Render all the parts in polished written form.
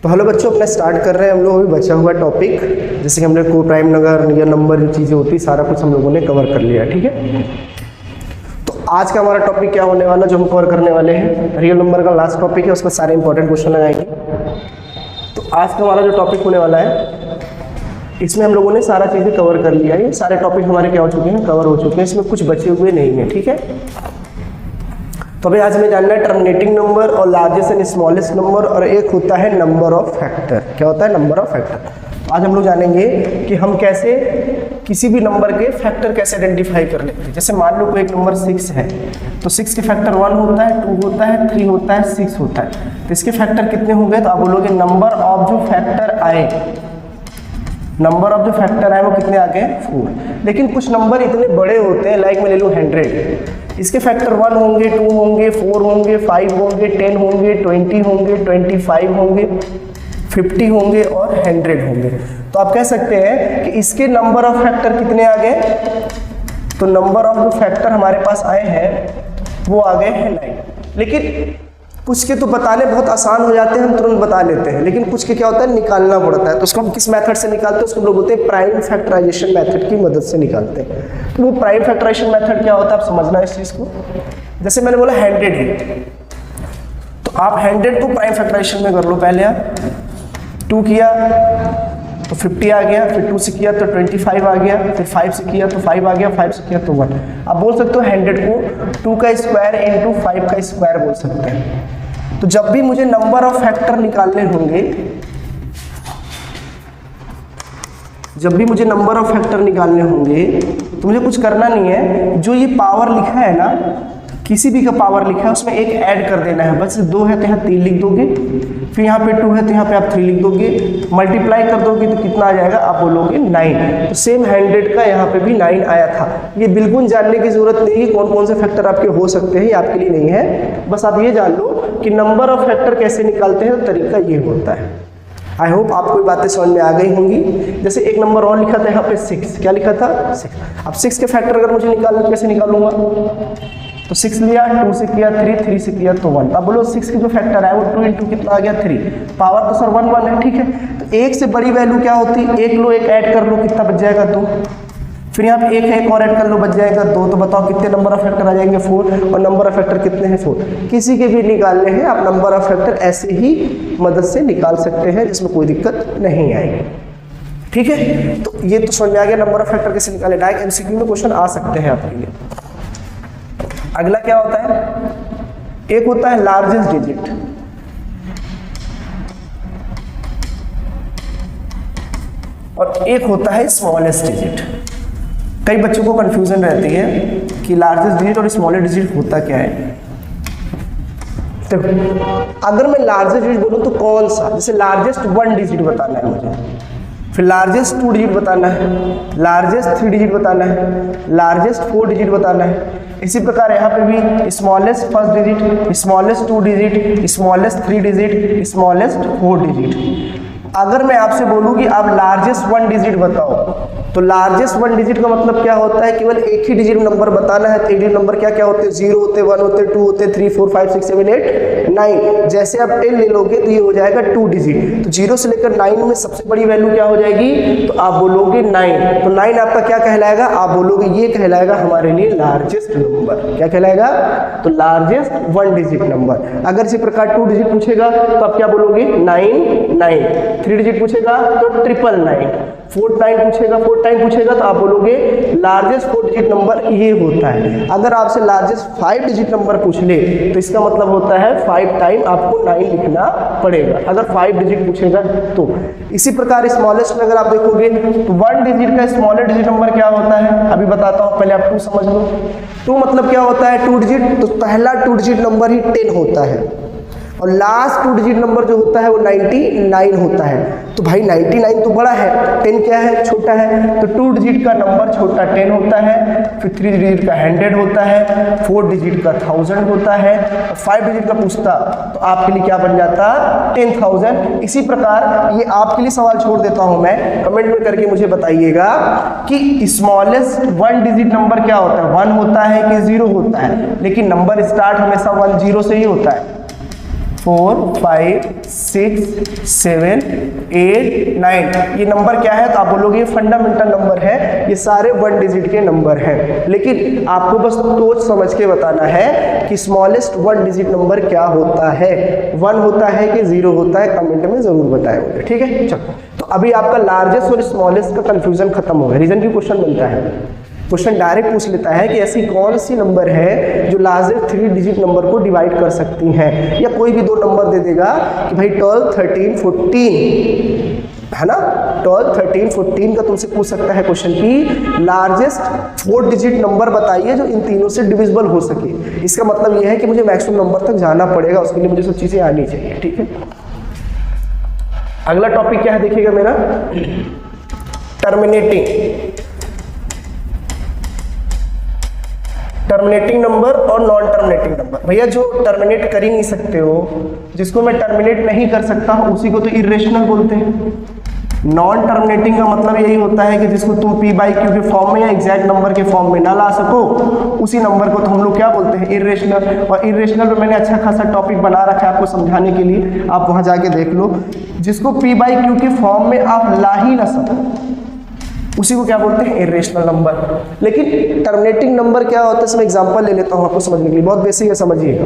तो हेलो बच्चों, अपना स्टार्ट कर रहे हैं हम लोग अभी बचा हुआ टॉपिक, जैसे कि हमने को प्राइम नंबर या नंबर जो चीज़ें होती सारा कुछ हम लोगों ने कवर कर लिया, ठीक है। तो आज का हमारा टॉपिक क्या होने वाला जो हम कवर करने वाले हैं, रियल नंबर का लास्ट टॉपिक है, उसमें सारे इंपॉर्टेंट क्वेश्चन लगाएंगे। तो आज का हमारा जो टॉपिक होने वाला है इसमें हम लोगों ने सारा चीज़ें कवर कर लिया है, सारे टॉपिक हमारे क्या हो चुके हैं, कवर हो चुके हैं, इसमें कुछ बचे हुए नहीं है, ठीक है। तो अभी आज हमें जानना है टर्मिनेटिंग नंबर और लार्जेस्ट एंड स्मॉलेस्ट नंबर, और एक होता है नंबर ऑफ फैक्टर। क्या होता है? Number of factor. आज हम लोग जानेंगे कि हम कैसे किसी भी नंबर के फैक्टर कैसे आइडेंटिफाई कर लेते हैं। जैसे मान लो कोई एक नंबर 6 है, तो 6 के फैक्टर 1 होता है, 2 होता है, 3 होता है, 6 होता है। तो इसके फैक्टर कितने होंगे? तो आप बोलोगे नंबर ऑफ जो फैक्टर आए, नंबर ऑफ जो फैक्टर आए वो कितने आ गए? 4। लेकिन कुछ नंबर इतने बड़े होते हैं, लाइक मैं ले लूँ 100, इसके फैक्टर 1 होंगे, 2 होंगे, 4 होंगे, 5 होंगे, 10 होंगे, 20 होंगे, 25 होंगे, 50 होंगे और 100 होंगे। तो आप कह सकते हैं कि इसके नंबर ऑफ फैक्टर कितने आ गए? तो नंबर ऑफ जो फैक्टर हमारे पास आए हैं वो आ गए हैं 9। लेकिन कुछ के तो बताने बहुत आसान हो जाते हैं, हम तुरंत बता लेते हैं, लेकिन कुछ के क्या होता है, निकालना पड़ता है। तो उसको हम किस मेथड से निकालते हैं? उसको हम लोग बोलते हैं प्राइम फैक्टराइजेशन मेथड की मदद से निकालते हैं। तो वो प्राइम फैक्टराइजेशन मेथड क्या होता है, आप समझना इस चीज़ को। जैसे मैंने बोला 100 है, तो आप 100 को प्राइम फैक्टराइजेशन में कर लो। पहले आप 2 किया तो 50 आ गया, फिर 2 से किया तो 25 आ गया, फिर 5 से किया तो 5 आ गया, 5 से किया तो 1। आप बोल सकते हो 100 को 2 का स्क्वायर इंटू 5 का स्क्वायर बोल सकते हैं। तो जब भी मुझे नंबर ऑफ फैक्टर निकालने होंगे, जब भी मुझे नंबर ऑफ फैक्टर निकालने होंगे तो मुझे कुछ करना नहीं है। जो ये पावर लिखा है ना, किसी भी का पावर लिखा है उसमें एक ऐड कर देना है। बस 2 है तो यहाँ 3 लिख दोगे, फिर यहाँ पे 2 है तो यहाँ पे आप 3 लिख दोगे, मल्टीप्लाई कर दोगे तो कितना आ जाएगा? आप बोलोगे 9। तो सेम 100 का यहाँ पे भी 9 आया था। ये बिल्कुल जानने की जरूरत नहीं है कौन कौन से फैक्टर आपके हो सकते हैं, ये आपके लिए नहीं है। बस आप ये जान लो कि नंबर ऑफ फैक्टर कैसे निकालते हैं, तरीका ये होता है। आई होप आपको ये बातें समझ में आ गई होंगी। जैसे एक नंबर और लिखा था यहाँ पे 6, क्या लिखा था? 6। अब 6 के फैक्टर अगर मुझे निकालना, कैसे निकालूंगा? तो 6 लिया, 2 से किया 3, 3 से किया तो 1। अब बोलो 6 के जो फैक्टर है वो 2 इंटू कितना आ गया? 3। पावर तो सर 1 1 है, ठीक है। तो एक से बड़ी वैल्यू क्या होती है? एक लो, एक ऐड कर लो, कितना बच जाएगा? 2। फिर यहाँ पे एक है, एक और ऐड कर लो, बच जाएगा 2। तो बताओ कितने नंबर ऑफ फैक्टर आ जाएंगे? 4। और नंबर ऑफ फैक्टर कितने हैं? 4। किसी के भी निकालने हैं, आप नंबर ऑफ फैक्टर ऐसे ही मदद से निकाल सकते हैं, जिसमें कोई दिक्कत नहीं आएगी, ठीक है। तो ये तो समझ में आ गया नंबर ऑफ फैक्टर कैसे निकाले। डायरेक्ट एमसीक्यू में क्वेश्चन आ सकते हैं आपके लिए। अगला क्या होता है? एक होता है लार्जेस्ट डिजिट, और एक होता है स्मॉलेस्ट डिजिट। कई बच्चों को कंफ्यूजन रहती है कि लार्जेस्ट डिजिट और स्मॉलेस्ट डिजिट होता क्या है। देखो, अगर मैं लार्जेस्ट डिजिट बोलूं तो कौन सा? जैसे लार्जेस्ट 1 डिजिट बताना है मुझे, फिर लार्जेस्ट 2 डिजिट बताना है, लार्जेस्ट 3 डिजिट बताना है, लार्जेस्ट 4 डिजिट बताना है। इसी प्रकार यहाँ पे भी smallest 1 digit, smallest 2 digit, smallest 3 digit, smallest 4 digit. अगर मैं आपसे बोलूँ कि आप लार्जेस्ट 1 डिजिट बताओ, तो लार्जेस्ट 1 डिजिट का मतलब क्या होता है? केवल एक ही डिजिट नंबर बताना है। 3 डिजिट नंबर क्या क्या होते हैं? 0 होते, 1 होते, 2 होते, 3 4 5 6 7 8 9। जैसे आप 10 ले लोगे तो ये हो जाएगा 2 डिजिट। तो 0 से लेकर 9 में सबसे बड़ी वैल्यू क्या हो जाएगी? तो आप बोलोगे 9। तो 9 आपका क्या कहलाएगा? आप बोलोगे ये कहलाएगा हमारे लिए लार्जेस्ट नंबर। क्या कहलाएगा? तो लार्जेस्ट 1 डिजिट नंबर। अगर इसी प्रकार 2 डिजिट पूछेगा तो आप क्या बोलोगे? 9 9। 3 डिजिट पूछेगा तो 999। 4 टाइम पूछेगा, 4 टाइम पूछेगा तो आप बोलोगे लार्जेस्ट 4 डिजिट नंबर ये होता है। अगर आपसे लार्जेस्ट 5 डिजिट नंबर पूछ ले तो इसका मतलब होता है 5 टाइम आपको 9 लिखना पड़ेगा, अगर 5 डिजिट पूछेगा तो। इसी प्रकार स्मॉलेस्ट में अगर आप देखोगे तो 1 डिजिट का स्मॉलेस्ट डिजिट नंबर क्या होता है, अभी बताता हूँ, पहले आप 2 समझ लो। 2 मतलब क्या होता है? 2 डिजिट। तो पहला 2 डिजिट नंबर ही 10 होता है, और लास्ट 2 डिजिट नंबर जो होता है वो 99 होता है। तो भाई 99 तो बड़ा है, 10 क्या है? छोटा है। तो 2 डिजिट का नंबर छोटा 10 होता है, फिर 3 डिजिट का 100 होता है, 4 डिजिट का 1000 होता है, और 5 डिजिट का पूछता तो आपके लिए क्या बन जाता? 10,000। इसी प्रकार ये आपके लिए सवाल छोड़ देता हूं मैं, कमेंट में करके मुझे बताइएगा कि स्मॉलेस्ट 1 डिजिट नंबर क्या होता है? 1 होता है कि 0 होता है? लेकिन नंबर स्टार्ट हमेशा 10 से ही होता है। 4 5 6 7 8 9 ये नंबर क्या है? तो आप बोलोगे ये फंडामेंटल नंबर है, ये सारे 1 डिजिट के नंबर हैं। लेकिन आपको बस सोच समझ के बताना है कि स्मॉलेस्ट 1 डिजिट नंबर क्या होता है, 1 होता है कि 0 होता है, कमेंट में जरूर बताएं मुझे, ठीक है। चलो, तो अभी आपका लार्जेस्ट और स्मॉलेस्ट का कंफ्यूजन खत्म हो गया। रीजन की क्वेश्चन बनता है, क्वेश्चन डायरेक्ट पूछ लेता है कि ऐसी कौन सी नंबर है जो लार्जेस्ट 3 डिजिट नंबर को डिवाइड कर सकती हैं, या कोई भी 2 नंबर दे देगा कि भाई 12 13 14 है ना, 12 13 14 का तुमसे पूछ सकता है क्वेश्चन की लार्जेस्ट 4 डिजिट नंबर बताइए जो इन तीनों से डिविजिबल हो सके। इसका मतलब यह है कि मुझे मैक्सिमम नंबर तक जाना पड़ेगा, उसके लिए मुझे सब चीजें आनी चाहिए, ठीक है। अगला टॉपिक क्या है देखिएगा मेरा, टर्मिनेटिंग नंबर और नॉन टर्मिनेटिंग नंबर। भैया जो टर्मिनेट कर ही नहीं सकते हो, जिसको मैं टर्मिनेट नहीं कर सकता हूं, उसी को तो इरेशनल बोलते हैं। नॉन टर्मिनेटिंग का मतलब यही होता है कि जिसको तुम p बाई क्यू के फॉर्म में या एग्जैक्ट नंबर के फॉर्म में ना ला सको, उसी नंबर को तो हम लोग क्या बोलते हैं, इरेशनल। और इरेशनल में मैंने अच्छा खासा टॉपिक बना रखा है आपको समझाने के लिए, आप वहां जाके देख लो। जिसको p बाई क्यू के फॉर्म में आप ला ही ना सको, उसी को क्या बोलते हैं, इरेशनल नंबर। लेकिन टर्मिनेटिंग नंबर क्या होता है, इसमें एग्जांपल ले लेता हूं आपको समझने के लिए, बहुत बेसिक है, समझिएगा।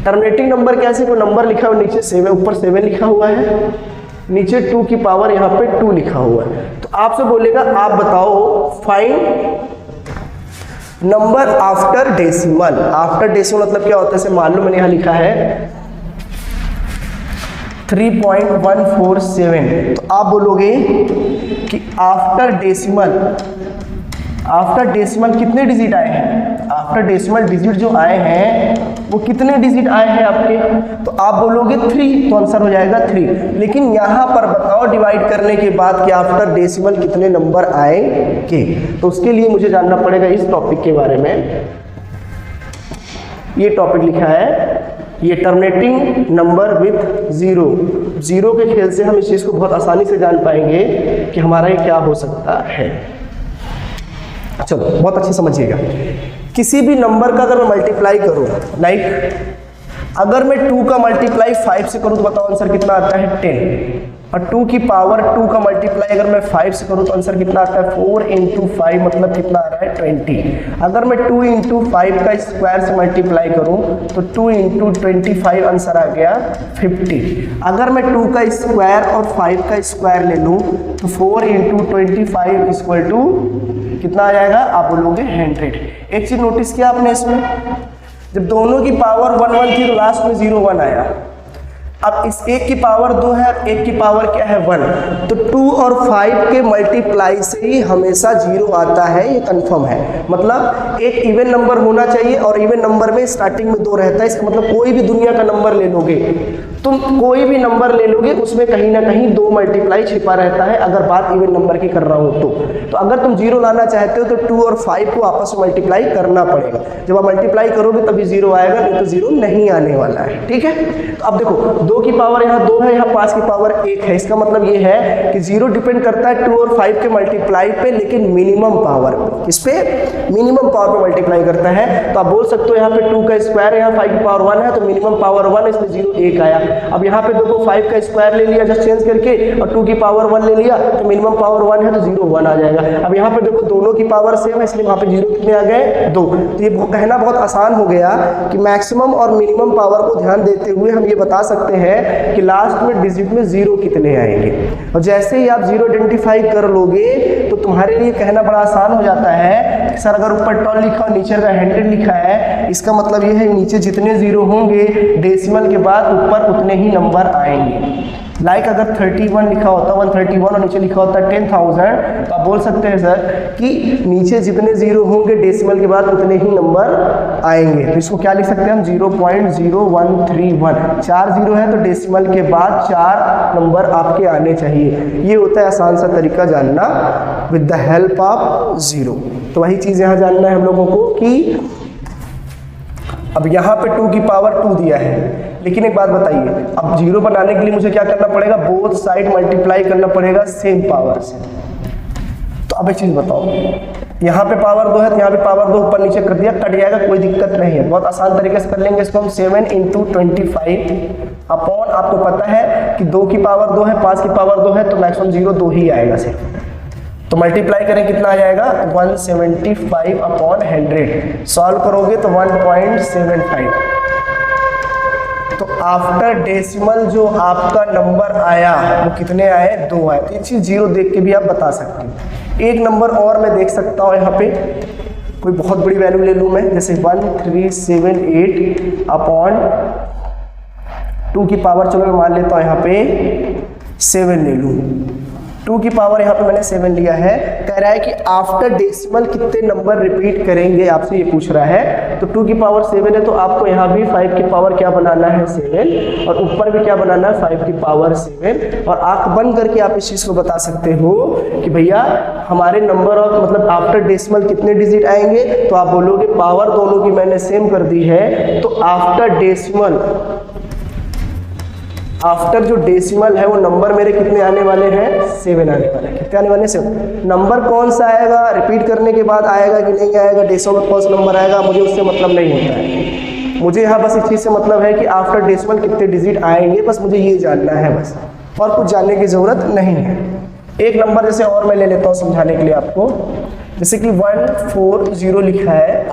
टर्मिनेटिंग नंबर कैसे, कोई नंबर लिखा हुआ नीचे 7, ऊपर 7 लिखा हुआ है, नीचे 2 की पावर यहाँ पे 2 लिखा हुआ है। तो आपसे बोलेगा आप बताओ find number after decimal. After decimal मतलब क्या होता है, जैसे मान लो मैंने यहाँ लिखा है 3.147, तो आप बोलोगे कि आफ्टर डेसिमल कितने डिजिट आए हैं, आफ्टर डेसिमल डिजिट जो आए हैं वो कितने डिजिट आए हैं आपके, तो आप बोलोगे 3, तो आंसर हो जाएगा 3। लेकिन यहाँ पर बताओ डिवाइड करने के बाद कि आफ्टर डेसिमल कितने नंबर आएंगे, तो उसके लिए मुझे जानना पड़ेगा इस टॉपिक के बारे में। ये टॉपिक लिखा है, ये टर्मिनेटिंग नंबर विथ 0 के खेल से हम इस चीज को बहुत आसानी से जान पाएंगे कि हमारा ये क्या हो सकता है। चलो बहुत अच्छे समझिएगा, किसी भी नंबर का अगर मैं मल्टीप्लाई करूं, लाइक अगर मैं 2 का मल्टीप्लाई 5 से करूं तो बताओ आंसर कितना आता है, 10। और 2 की पावर 2 का मल्टीप्लाई अगर मैं 5 से करूं तो आंसर कितना आता है, 4 × 5 मतलब कितना आ रहा है, 20। अगर मैं 2 × 5 का स्क्वायर से मल्टीप्लाई करूं तो 2 × 25 आंसर आ गया 50। अगर मैं 2 का स्क्वायर और 5 का स्क्वायर ले लूं तो 4 × 25 इक्वल टू कितना आ जाएगा, आप बोलोगे 100। एक चीज नोटिस किया आपने इसमें, जब दोनों की पावर 1 1 थी तो लास्ट में 0 1 आया। अब इस एक की पावर 2 है, एक की पावर क्या है 1, तो 2 और 5 के मल्टीप्लाई से ही हमेशा 0 आता है, ये कंफर्म है। मतलब एक इवन नंबर होना चाहिए, और इवन नंबर में स्टार्टिंग में 2 रहता है। इसका मतलब कोई भी दुनिया का नंबर ले लोगे, तुम कोई भी नंबर ले लोगे उसमें कहीं ना कहीं 2 मल्टीप्लाई छिपा रहता है, अगर बात इवन नंबर की कर रहा हूं तो अगर तुम 0 लाना चाहते हो तो 2 और 5 को आपस में मल्टीप्लाई करना पड़ेगा। जब आप मल्टीप्लाई करोगे तभी 0 आएगा, नहीं तो 0 नहीं आने वाला है, ठीक है। तो अब देखो 2 की पावर यहाँ 2 है, यहाँ 5 की पावर 1 है। इसका मतलब ये है कि 0 डिपेंड करता है 2 और 5 के मल्टीप्लाई पे, लेकिन मिनिमम पावर पे, किस पे, मिनिमम पावर पे मल्टीप्लाई करता है। तो आप बोल सकते हो यहाँ पे 2 का स्क्वायर है, यहाँ 5 की पावर 1 है, तो मिनिमम पावर 1 है, इसलिए 0 1 आया। अब यहाँ पे देखो 5 का स्क्वायर ले लिया जस्ट चेंज करके, और 2 की पावर 1 ले लिया, तो मिनिमम पावर 1 है, तो 0 1 आ जाएगा। अब यहाँ पे देखो दोनों की पावर सेम है, इसलिए वहाँ पे 0 कितने आ गए, 2। तो ये कहना बहुत आसान हो गया कि मैक्सिमम और मिनिमम पावर को ध्यान देते हुए हम ये बता सकते हैं कि लास्ट में डिजिट में 0 कितने आएंगे। और जैसे ही आप 0 आइडेंटिफाई कर लोगे तो तुम्हारे लिए कहना बड़ा आसान हो जाता है। सर अगर ऊपर 12 लिखा और नीचे का 100 लिखा है, इसका मतलब ये है नीचे जितने 0 होंगे डेसिमल के बाद ऊपर उतने ही नंबर आएंगे। लाइक अगर 31 लिखा होता 131 और नीचे लिखा होता 10,000, तो आप बोल सकते हैं सर कि नीचे जितने 0 होंगे डेसिमल के बाद उतने ही नंबर आएंगे। तो इसको क्या लिख सकते हैं हम, 0.0131। 4 0 है तो डेसिमल के बाद 4 नंबर आपके आने चाहिए। ये होता है आसान सा तरीका जानना विद द हेल्प ऑफ 0। तो वही चीज़ यहाँ जानना है हम लोगों को कि अब यहाँ पे 2 की पावर 2 दिया है, लेकिन एक बात बताइए, अब 0 बनाने के लिए मुझे क्या करना पड़ेगा, बोथ साइड मल्टीप्लाई करना पड़ेगा सेम पावर से। तो अब एक चीज़ बताओ, यहाँ पे पावर 2 है तो यहाँ पे पावर 2 ऊपर नीचे कर दिया, कट जाएगा, कोई दिक्कत नहीं है, बहुत आसान तरीके से कर लेंगे इसको हम। 7 × 25 अपॉन, आपको पता है कि 2 की पावर 2 है, 5 की पावर 2 है, तो मैक्सिमम 0 2 ही आएगा सिर्फ। तो मल्टीप्लाई करें कितना आ जाएगा 175 अपॉन 100। सॉल्व करोगे तो 1.75। तो आफ्टर डेसिमल जो आपका नंबर आया वो कितने आए, 2 आए। तो ये चीज़ 0 देख के भी आप बता सकते हो। एक नंबर और मैं देख सकता हूँ यहाँ पे, कोई बहुत बड़ी वैल्यू ले लूँ मैं, जैसे 1378 अपॉन 2 की पावर, चलो मैं मान लेता हूँ यहाँ पे 7 ले लूँ। 2 की पावर यहाँ पे मैंने 7 लिया है। कह रहा है कि आफ्टर डेसिमल कितने नंबर रिपीट करेंगे, आपसे ये पूछ रहा है। तो 2 की पावर 7 है तो आपको यहाँ भी 5 की पावर क्या बनाना है 7, और ऊपर भी क्या बनाना है 5 की पावर 7। और आंख बंद करके आप इस चीज़ को बता सकते हो कि भैया हमारे नंबर ऑफ मतलब आफ्टर डेसिमल कितने डिजिट आएंगे। तो आप बोलोगे पावर दोनों की मैंने सेम कर दी है, तो आफ्टर डेसिमल, आफ्टर जो डेसिमल है वो नंबर मेरे कितने आने वाले हैं, 7 आने वाले हैं। कितने आने वाले हैं, 7। नंबर कौन सा आएगा, रिपीट करने के बाद आएगा कि नहीं आएगा, डेसिमल में कौन सा नंबर आएगा, मुझे उससे मतलब नहीं होता है। मुझे यहाँ बस इस चीज़ से मतलब है कि आफ्टर डेसिमल कितने डिजिट आएंगे, बस मुझे ये जानना है बस, और कुछ जानने की ज़रूरत नहीं है। एक नंबर जैसे और मैं ले लेता हूँ समझाने के लिए आपको, जैसे कि 140 लिखा है।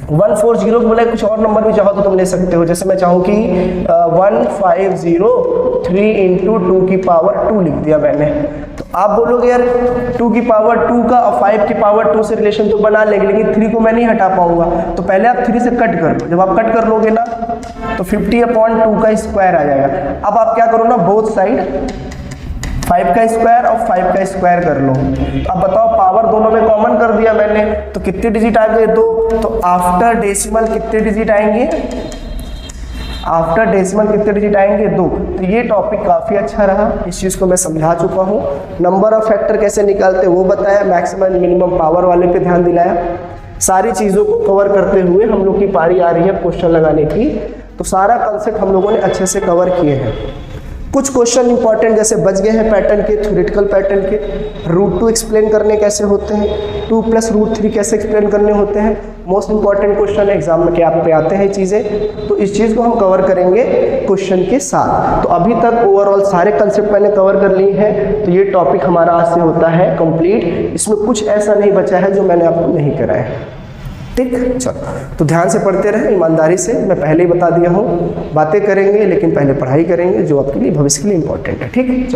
140 को बोला कुछ और नंबर भी चाहो तो तुम ले सकते हो, जैसे मैं चाहूँ कि 1503 × 2 की पावर 2 लिख दिया मैंने। तो आप बोलोगे यार 2 की पावर 2 का और 5 की पावर 2 से रिलेशन तो बना लेंगे, लेकिन 3 को मैं नहीं हटा पाऊंगा। तो पहले आप 3 से कट कर लो, जब आप कट कर लोगे ना तो 50/2 का स्क्वायर आ जाएगा। अब आप क्या करो ना, बोथ साइड 5 का स्क्वायर और 5 का स्क्वायर कर लो। तो अब बताओ पावर दोनों में कॉमन कर दिया मैंने, तो कितने डिजिट आ गए, 2। तो आफ्टर डेसिमल कितने डिजिट आएंगे, आफ्टर डेसिमल कितने डिजिट आएंगे, 2। तो ये टॉपिक काफ़ी अच्छा रहा, इस चीज़ को मैं समझा चुका हूँ। नंबर ऑफ फैक्टर कैसे निकालते वो बताया, मैक्सिमम मिनिमम पावर वाले पे ध्यान दिलाया। सारी चीज़ों को कवर करते हुए हम लोग की पारी आ रही है क्वेश्चन लगाने की। तो सारा कंसेप्ट हम लोगों ने अच्छे से कवर किए हैं। कुछ क्वेश्चन इंपॉर्टेंट जैसे बच गए हैं पैटर्न के, थ्योरेटिकल पैटर्न के। √2 एक्सप्लेन करने कैसे होते हैं, 2 + √3 कैसे एक्सप्लेन करने होते हैं, मोस्ट इंपॉर्टेंट क्वेश्चन है, एग्जाम में क्या पे आते हैं चीज़ें। तो इस चीज़ को हम कवर करेंगे क्वेश्चन के साथ। तो अभी तक ओवरऑल सारे कंसेप्ट मैंने कवर कर लिए हैं। तो ये टॉपिक हमारा आज से होता है कंप्लीट। इसमें कुछ ऐसा नहीं बचा है जो मैंने आपको नहीं कराया है, ठीक। चलो, तो ध्यान से पढ़ते रहें, ईमानदारी से। मैं पहले ही बता दिया हूँ, बातें करेंगे लेकिन पहले पढ़ाई करेंगे, जो आपके लिए भविष्य के लिए इंपॉर्टेंट है, ठीक।